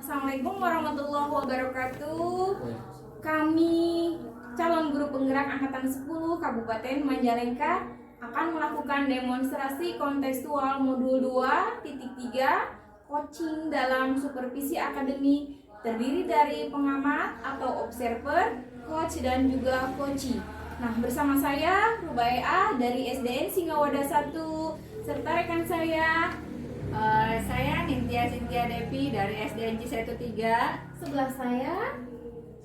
Assalamualaikum warahmatullahi wabarakatuh. Kami calon guru penggerak angkatan 10 Kabupaten Majalengka akan melakukan demonstrasi kontekstual modul 2.3 coaching dalam supervisi akademi, terdiri dari pengamat atau observer, coach dan juga coachee. Nah, bersama saya Rubaiah dari SDN Singawada 1 serta rekan saya Nintya Cynthia Devi dari SDN C13. Sebelah saya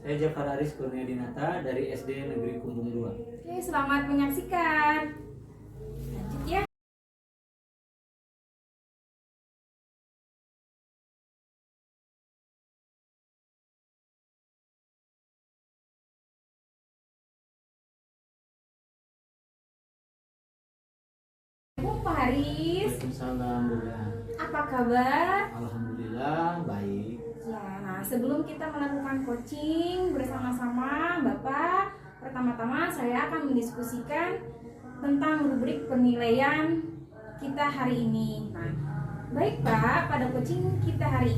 Jafar Aris Kurnia Dinata dari SD Negeri Kumbung 2. Oke, selamat menyaksikan. Lanjut ya. Pak Haris, Waalaikumsalam Bu Ya. apa kabar? Alhamdulillah baik. Ya, nah sebelum kita melakukan coaching bersama-sama Bapak, pertama-tama saya akan mendiskusikan tentang rubrik penilaian kita hari ini. Nah, baik Pak, pada coaching kita hari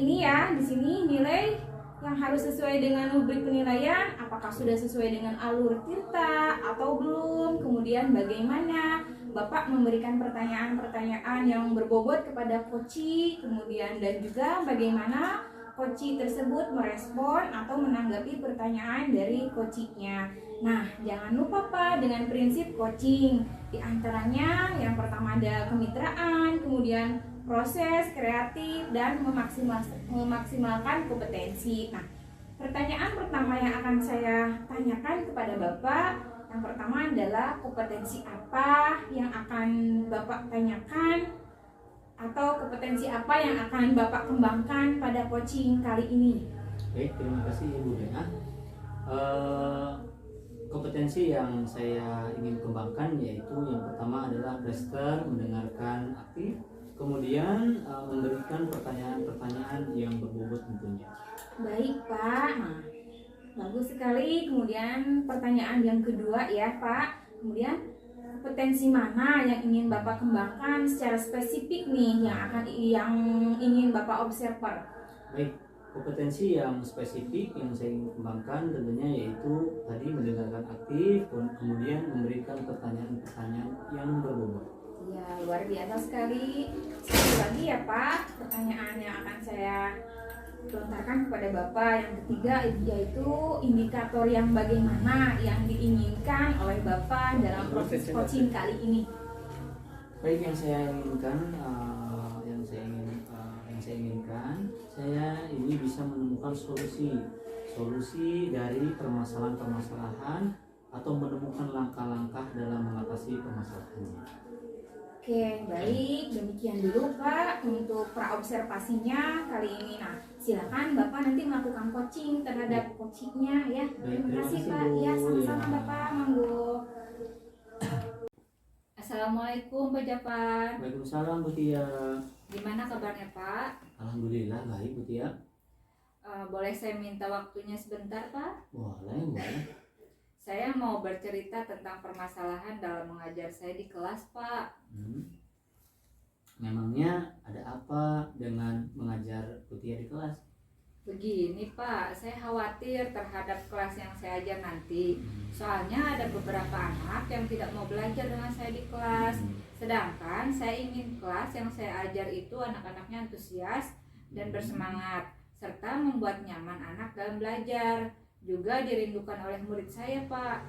ini ya, di sini nilai yang harus sesuai dengan rubrik penilaian, apakah sudah sesuai dengan alur Tirta atau belum, kemudian bagaimana Bapak memberikan pertanyaan-pertanyaan yang berbobot kepada coachee, kemudian dan juga bagaimana coachee tersebut merespon atau menanggapi pertanyaan dari coachee-nya. Nah, jangan lupa Pak dengan prinsip coaching. Di antaranya yang pertama ada kemitraan, kemudian proses, kreatif, dan memaksimalkan kompetensi. Nah, pertanyaan pertama yang akan saya tanyakan kepada Bapak, yang pertama adalah kompetensi apa yang akan Bapak tanyakan atau kompetensi apa yang akan Bapak kembangkan pada coaching kali ini? Baik, terima kasih Ibu Dena. Kompetensi yang saya ingin kembangkan yaitu yang pertama adalah prester, mendengarkan aktif, kemudian memberikan pertanyaan-pertanyaan yang berbobot tentunya. Baik Pak, nah, bagus sekali. Kemudian pertanyaan yang kedua ya Pak, kemudian kompetensi mana yang ingin Bapak kembangkan secara spesifik nih yang ingin Bapak observer? Baik, kompetensi yang spesifik yang saya ingin kembangkan tentunya yaitu tadi mendengarkan aktif, kemudian memberikan pertanyaan-pertanyaan yang berbobot. Ya, luar biasa sekali. Sekali lagi ya Pak, pertanyaan yang akan saya lontarkan kepada Bapak yang ketiga yaitu indikator yang bagaimana yang diinginkan oleh Bapak dalam proses coaching kali ini. Baik, yang saya inginkan saya ini bisa menemukan solusi dari permasalahan atau menemukan langkah-langkah dalam mengatasi permasalahannya. Oke, baik. Demikian dulu Pak untuk praobservasinya kali ini. Nah, silakan Bapak nanti melakukan coaching terhadap coachingnya ya. Terima kasih Pak. Ya, sama-sama Bapak. Monggo. Assalamualaikum Pak Jafar. Waalaikumsalam Bu Tia. Gimana kabarnya Pak? Alhamdulillah baik Bu Tia. Boleh saya minta waktunya sebentar Pak? Boleh. Saya mau bercerita tentang permasalahan dalam mengajar saya di kelas Pak. Memangnya ada apa dengan mengajar Bu Tia di kelas? Begini Pak, saya khawatir terhadap kelas yang saya ajar nanti. Soalnya ada beberapa anak yang tidak mau belajar dengan saya di kelas. Sedangkan saya ingin kelas yang saya ajar itu anak-anaknya antusias dan bersemangat, serta membuat nyaman anak dalam belajar. Juga dirindukan oleh murid saya Pak.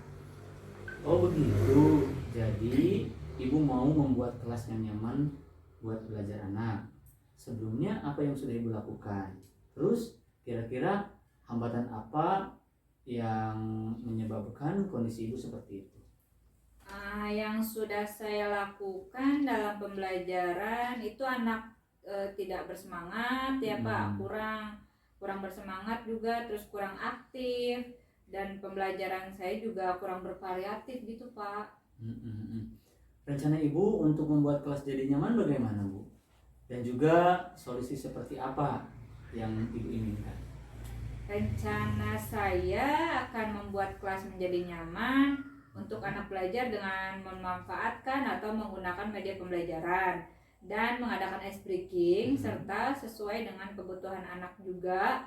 Oh begitu, jadi Ibu mau membuat kelas yang nyaman buat belajar anak. Sebelumnya apa yang sudah Ibu lakukan? Terus kira-kira hambatan apa yang menyebabkan kondisi Ibu seperti itu? Yang sudah saya lakukan dalam pembelajaran itu anak tidak bersemangat ya Pak, kurang bersemangat juga, terus kurang aktif, dan pembelajaran saya juga kurang bervariatif gitu Pak. Rencana Ibu untuk membuat kelas jadi nyaman bagaimana Bu? Dan juga solusi seperti apa yang Ibu inginkan? Rencana saya akan membuat kelas menjadi nyaman untuk anak belajar dengan memanfaatkan atau menggunakan media pembelajaran dan mengadakan ice breaking serta sesuai dengan kebutuhan anak juga,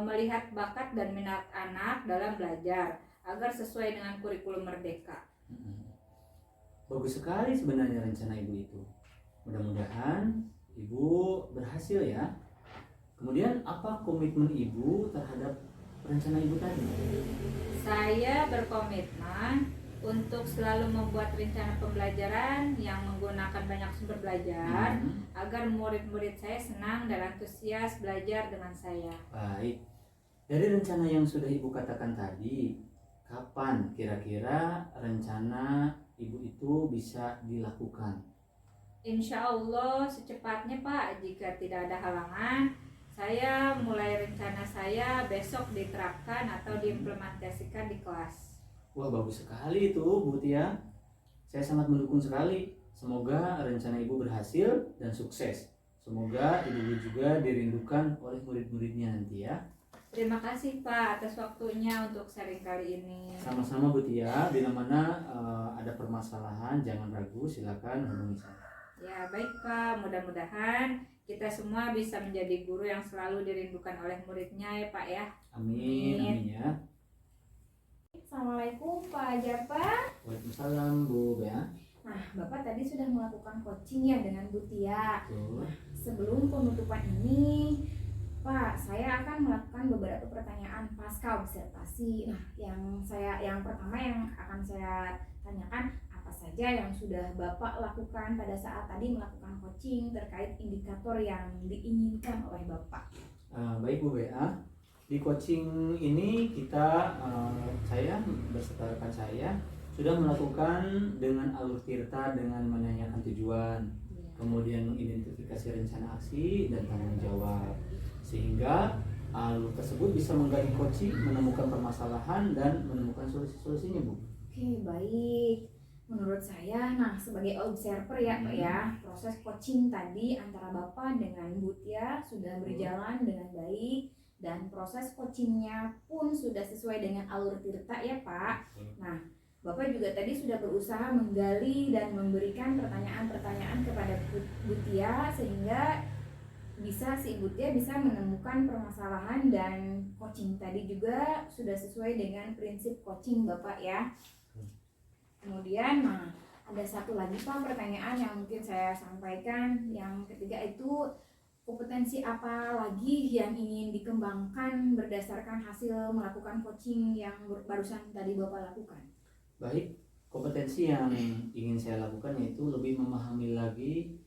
melihat bakat dan minat anak dalam belajar agar sesuai dengan kurikulum Merdeka. Bagus sekali sebenarnya rencana ibu itu. Mudah-mudahan ibu berhasil ya. Kemudian apa komitmen ibu terhadap rencana ibu tadi? Saya berkomitmen untuk selalu membuat rencana pembelajaran yang menggunakan banyak sumber belajar agar murid-murid saya senang dan antusias belajar dengan saya. Baik. Dari rencana yang sudah ibu katakan tadi, kapan kira-kira rencana ibu itu bisa dilakukan? Insya Allah secepatnya Pak, jika tidak ada halangan, saya mulai rencana saya besok diterapkan atau diimplementasikan di kelas. Wah, bagus sekali itu Bu Tia. Saya sangat mendukung sekali. Semoga rencana ibu berhasil dan sukses. Semoga ibu juga dirindukan oleh murid-muridnya nanti ya. Terima kasih Pak atas waktunya untuk sharing kali ini. Sama-sama Bu Tia. Bila mana ada permasalahan jangan ragu, silakan hubungi saya. Ya baik Pak, mudah-mudahan kita semua bisa menjadi guru yang selalu dirindukan oleh muridnya ya Pak ya. Amin, amin ya. Assalamualaikum Pak Japa. Waalaikumsalam Bu Bea. Nah, Bapak tadi sudah melakukan coaching ya dengan Bu Tia. Betul. Sebelum penutupan ini, Pak, saya akan melakukan beberapa pertanyaan pasca observasi. Nah, yang pertama yang akan saya tanyakan, apa saja yang sudah Bapak lakukan pada saat tadi melakukan coaching terkait indikator yang diinginkan oleh Bapak? Baik Bu Bea. Di coaching ini kita, saya beserta rekan saya sudah melakukan dengan alur tirta dengan menanyakan tujuan, kemudian mengidentifikasi rencana aksi dan tanggung jawab, sehingga alur tersebut bisa menggali coaching, menemukan permasalahan dan menemukan solusi-solusinya Bu. Oke, baik. Menurut saya, nah sebagai observer ya Pak ya, proses coaching tadi antara Bapak dengan Bu Tia sudah berjalan dengan baik dan proses coachingnya pun sudah sesuai dengan alur tirta ya Pak. Nah, Bapak juga tadi sudah berusaha menggali dan memberikan pertanyaan-pertanyaan kepada Bu Tia sehingga si Ibu Tia bisa menemukan permasalahan, dan coaching tadi juga sudah sesuai dengan prinsip coaching Bapak ya. Kemudian ada satu lagi Pak pertanyaan yang mungkin saya sampaikan. Yang ketiga itu, kompetensi apa lagi yang ingin dikembangkan berdasarkan hasil melakukan coaching yang barusan tadi Bapak lakukan? Baik, kompetensi yang ingin saya lakukan yaitu lebih memahami lagi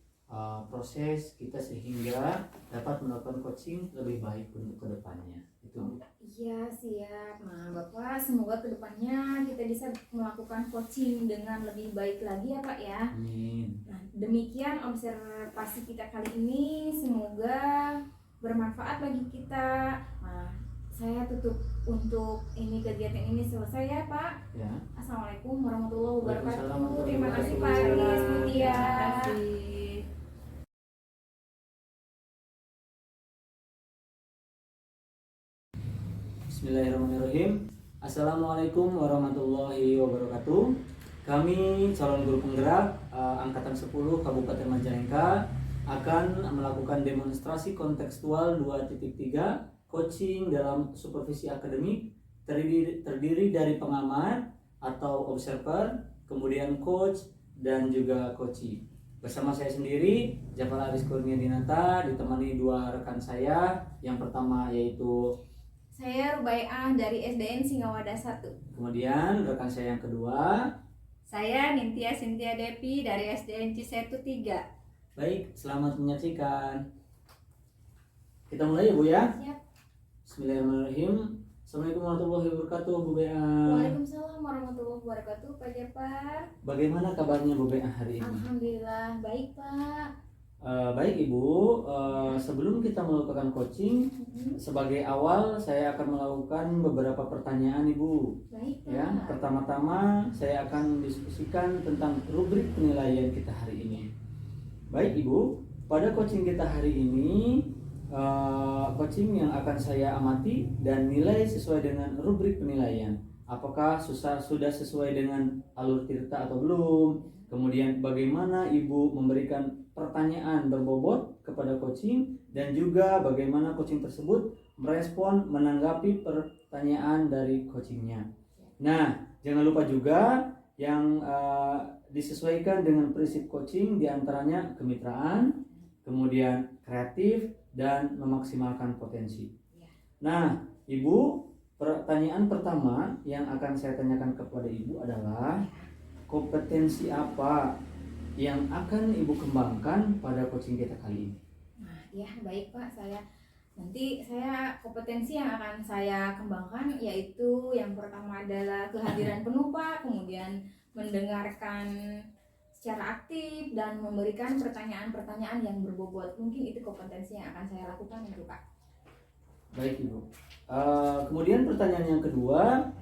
proses kita sehingga dapat melakukan coaching lebih baik untuk kedepannya. Itu. Iya siap. Nah Bapak, semoga kedepannya kita bisa melakukan coaching dengan lebih baik lagi ya Pak ya. Amin. Nah demikian observasi kita kali ini, semoga bermanfaat bagi kita. Nah saya tutup untuk kegiatan ini selesai ya Pak. Ya. Assalamualaikum warahmatullahi Waalaikumsalam wabarakatuh. Terima kasih Pak warahmatullahi Aris, Bu wabarakatuh. Tia. Terima kasih. Bismillahirrahmanirrahim. Assalamualaikum warahmatullahi wabarakatuh. Kami calon guru penggerak angkatan 10 Kabupaten Majalengka akan melakukan demonstrasi kontekstual 2.3 coaching dalam supervisi akademik, terdiri dari pengamat atau observer, kemudian coach dan juga coachee. Bersama saya sendiri, Jafar Aris Kurnia Dinata, ditemani dua rekan saya. Yang pertama yaitu Saya Rubaiah dari SDN Singawada 1. kemudian rekan saya yang kedua. Saya Nintia Sintia Depi dari SDN Cisetu 3. Baik, selamat menyaksikan. Kita mulai ya Bu ya. Siap. Bismillahirrahmanirrahim. Assalamualaikum warahmatullahi wabarakatuh Bu Bea. Waalaikumsalam warahmatullahi wabarakatuh Pak Jafar. Bagaimana kabarnya Bu Bea hari ini? Alhamdulillah baik Pak. Baik Ibu, sebelum kita melakukan coaching, sebagai awal saya akan melakukan beberapa pertanyaan Ibu. Baik Pak. Ya, pertama-tama saya akan diskusikan tentang rubrik penilaian kita hari ini. Baik Ibu, pada coaching kita hari ini, coaching yang akan saya amati dan nilai sesuai dengan rubrik penilaian. Apakah sudah sesuai dengan alur tirta atau belum? kemudian bagaimana Ibu memberikan pertanyaan berbobot kepada coaching, dan juga bagaimana coaching tersebut merespon menanggapi pertanyaan dari coachingnya. Nah, jangan lupa juga yang disesuaikan dengan prinsip coaching, diantaranya kemitraan, kemudian kreatif, dan memaksimalkan potensi. Nah, Ibu, pertanyaan pertama yang akan saya tanyakan kepada Ibu adalah kompetensi apa yang akan Ibu kembangkan pada coaching kita kali ini? Nah, ya baik Pak, nanti saya kompetensi yang akan saya kembangkan yaitu yang pertama adalah kehadiran penuh Pak, kemudian mendengarkan secara aktif dan memberikan pertanyaan-pertanyaan yang berbobot. Mungkin itu kompetensi yang akan saya lakukan itu Pak. Baik Ibu. Kemudian pertanyaan yang kedua,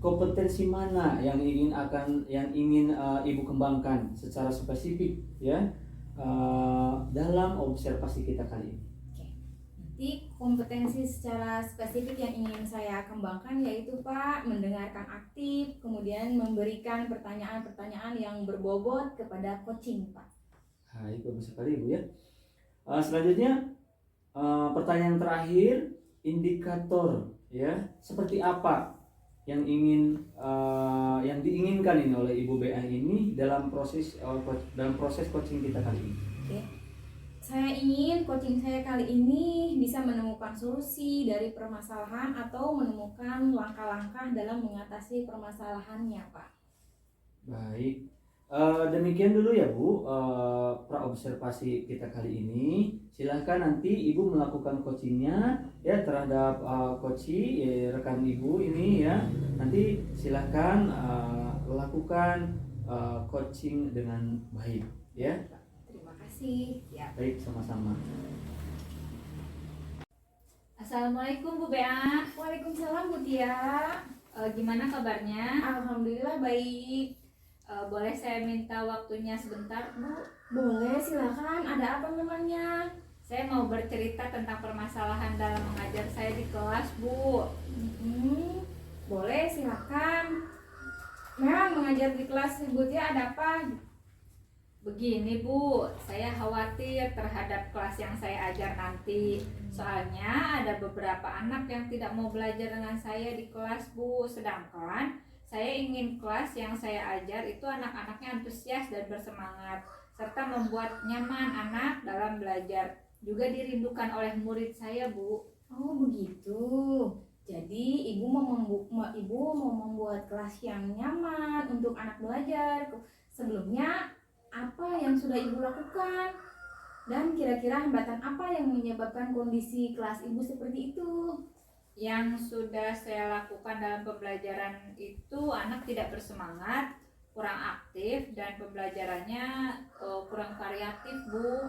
kompetensi mana yang ingin Ibu kembangkan secara spesifik ya dalam observasi kita kali ini? Nanti kompetensi secara spesifik yang ingin saya kembangkan yaitu Pak, mendengarkan aktif, kemudian memberikan pertanyaan-pertanyaan yang berbobot kepada coaching Pak. Baik, bagus sekali Ibu ya. Selanjutnya pertanyaan terakhir, indikator ya, seperti apa yang diinginkan ini oleh Ibu BA ini dalam proses coaching kita kali ini? Oke. Saya ingin coaching saya kali ini bisa menemukan solusi dari permasalahan atau menemukan langkah-langkah dalam mengatasi permasalahannya, Pak. Baik, demikian dulu ya Bu, praobservasi kita kali ini. Silahkan nanti Ibu melakukan coachingnya ya terhadap rekan Ibu ini ya. Nanti silahkan lakukan coaching dengan baik ya. Terima kasih. Ya. Baik, sama-sama. Assalamualaikum Bu Bea. Waalaikumsalam Bu Tia. Gimana kabarnya? Alhamdulillah baik. Boleh saya minta waktunya sebentar Bu? Boleh, silakan. Ada apa memangnya? Saya mau bercerita tentang permasalahan dalam mengajar saya di kelas Bu. Boleh, silakan. Memang mengajar di kelas Bu Tia ada apa? Begini Bu, saya khawatir terhadap kelas yang saya ajar nanti. Soalnya ada beberapa anak yang tidak mau belajar dengan saya di kelas Bu. Sedangkan saya ingin kelas yang saya ajar itu anak-anaknya antusias dan bersemangat, serta membuat nyaman anak dalam belajar. Juga dirindukan oleh murid saya Bu. Oh begitu. Jadi ibu mau membuat kelas yang nyaman untuk anak belajar. Sebelumnya apa yang sudah ibu lakukan? Dan kira-kira hambatan apa yang menyebabkan kondisi kelas ibu seperti itu? Yang sudah saya lakukan dalam pembelajaran itu anak tidak bersemangat, kurang aktif, dan pembelajarannya kurang variatif Bu.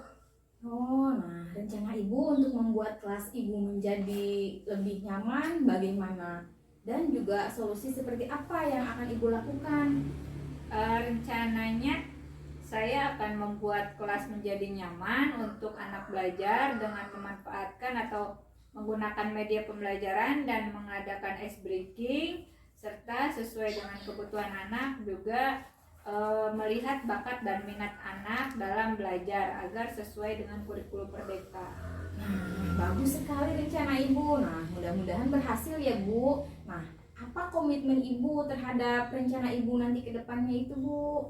Oh, nah rencana ibu untuk membuat kelas ibu menjadi lebih nyaman bagaimana? Dan juga solusi seperti apa yang akan ibu lakukan? Rencananya saya akan membuat kelas menjadi nyaman untuk anak belajar dengan memanfaatkan atau menggunakan media pembelajaran dan mengadakan ice breaking, serta sesuai dengan kebutuhan anak juga melihat bakat dan minat anak dalam belajar agar sesuai dengan kurikulum Merdeka. Nah, bagus sekali rencana ibu. Nah, mudah-mudahan berhasil ya Bu. Nah, apa komitmen ibu terhadap rencana ibu nanti ke depannya itu Bu?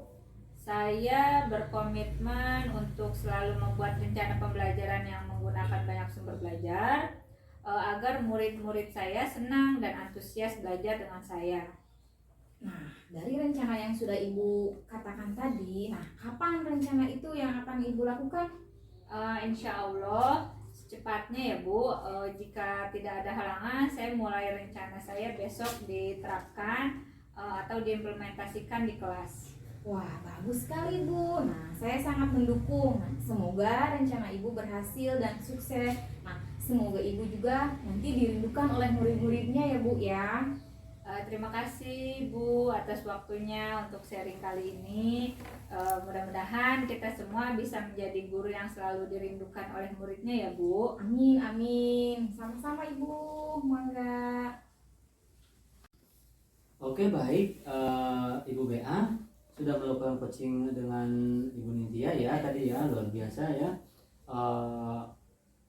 Saya berkomitmen untuk selalu membuat rencana pembelajaran yang menggunakan banyak sumber belajar agar murid-murid saya senang dan antusias belajar dengan saya. Nah, dari rencana yang sudah ibu katakan tadi, nah kapan rencana itu yang akan ibu lakukan? Insya Allah secepatnya ya Bu. Jika tidak ada halangan, saya mulai rencana saya besok diterapkan atau diimplementasikan di kelas. Wah, bagus sekali Bu. Nah, saya sangat mendukung. Nah, semoga rencana ibu berhasil dan sukses. Nah, semoga ibu juga nanti dirindukan oleh murid-muridnya ya Bu ya. Terima kasih Bu atas waktunya untuk sharing kali ini. Mudah-mudahan kita semua bisa menjadi guru yang selalu dirindukan oleh muridnya ya Bu. Amin, amin. Sama-sama Ibu. Mangga. Oke, baik Ibu BA, sudah melakukan coaching dengan Ibu Nindya ya tadi ya, luar biasa ya.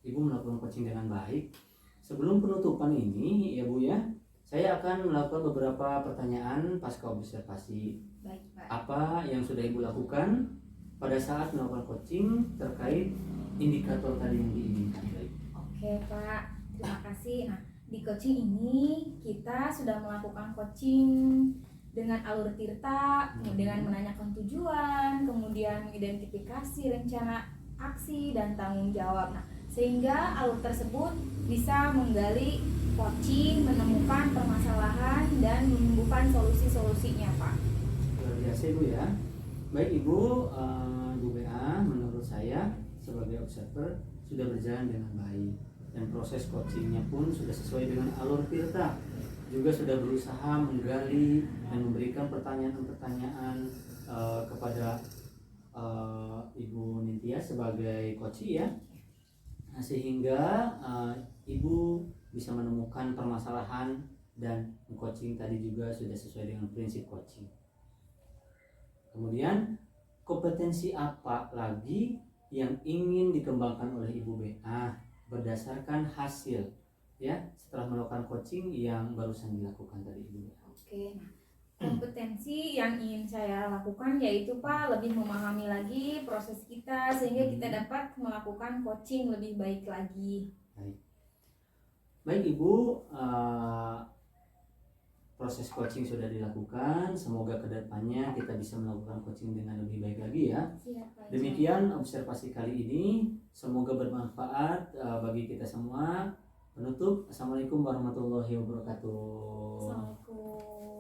Ibu melakukan coaching dengan baik. Sebelum penutupan ini ya Bu ya, saya akan melakukan beberapa pertanyaan pasca observasi. Baik, Pak. Apa yang sudah Ibu lakukan pada saat melakukan coaching terkait indikator tadi yang diinginkan? Oke, Pak. Terima kasih. Nah, di coaching ini kita sudah melakukan coaching dengan alur tirta, dengan menanyakan tujuan, kemudian mengidentifikasi rencana aksi dan tanggung jawab. Nah, sehingga alur tersebut bisa menggali coaching, menemukan permasalahan dan menemukan solusi-solusinya, Pak. Luar biasa Ibu ya. Baik Ibu, Bu BA, menurut saya sebagai observer sudah berjalan dengan baik dan proses coachingnya pun sudah sesuai dengan alur tirta. Juga sudah berusaha menggali dan memberikan pertanyaan-pertanyaan kepada Ibu Nindya sebagai coach ya. Nah, sehingga Ibu bisa menemukan permasalahan dan coaching tadi juga sudah sesuai dengan prinsip coaching. Kemudian kompetensi apa lagi yang ingin dikembangkan oleh Ibu BA berdasarkan hasil ya setelah melakukan coaching yang barusan dilakukan tadi Ibu BA? Oke, nah, kompetensi yang ingin saya lakukan yaitu Pak lebih memahami lagi proses kita sehingga kita dapat melakukan coaching lebih baik lagi. Baik Ibu, proses coaching sudah dilakukan. Semoga kedepannya kita bisa melakukan coaching dengan lebih baik lagi ya. Siap, Demikian observasi kali ini. Semoga bermanfaat bagi kita semua. Penutup, Assalamualaikum warahmatullahi wabarakatuh. Assalamualaikum.